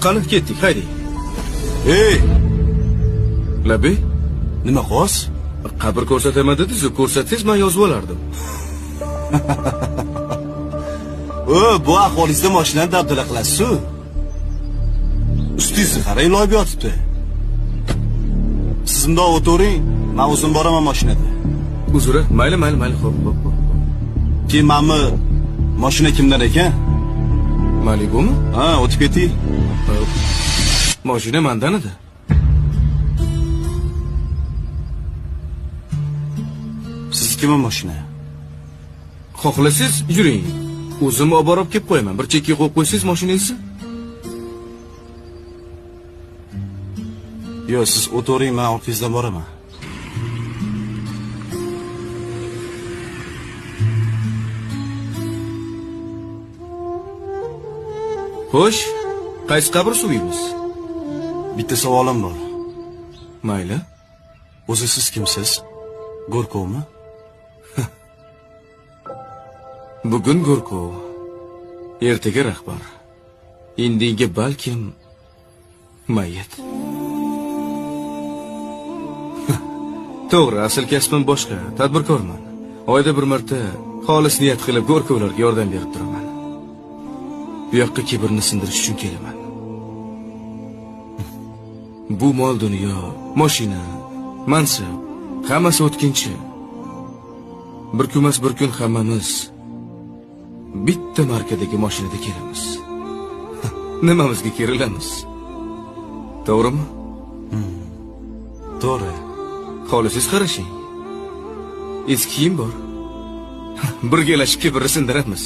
Qani ketdik, hayding. Ey! Labey, Nima xos? qabr ko'rsataman dedingiz-ku, ko'rsatsangiz men yozib olardim. Bu ahvolingizda mashinani dabdala qilasiz-ku. Ustingizni qarang, loyib yotibdi. Siz bundoq o'tiring, men o'zim boraman mashinada. Uzr, mayli, xo'p. Keyin menmi mashina kimdan ekan? Malibumi? Ha, o'tib keting. Mashina mendan edi. Siznikimi mashina? Xohlasangiz yuring. O'zim olib borib kelib qo'yaman. Bir chekka qo'yib qo'ysangiz mashinangizni. Yo'q, siz o'tiring, men orqangizdan boraman. Xo'sh, qaysi qabr suviymiz? Bitta savolim bor. Mayli. O'zi siz kimsiz? Go'rkovmi? Bugun Go'rkov, ertaga rahbar. Indinga balkim mayit. To'g'ri, asl kasbim boshqa, tadbirkorman. Oyda bir marta xolis niyat qilib Go'rkovlarga yordam berib turaman. Bu yoqqa kibrni sindirish uchun kelaman. Bu mol dunyo, mashina, mansab, hammasi o'tkinchi. Bir kunmas bir kun hammamiz bitta markadagi mashinada kelamiz. Nimamizga kerilamiz? To'g'rimi? To'g'ri. Xohlasangiz qarashing. Eski kiyim bor. Birgalashib kibrni sindiramiz.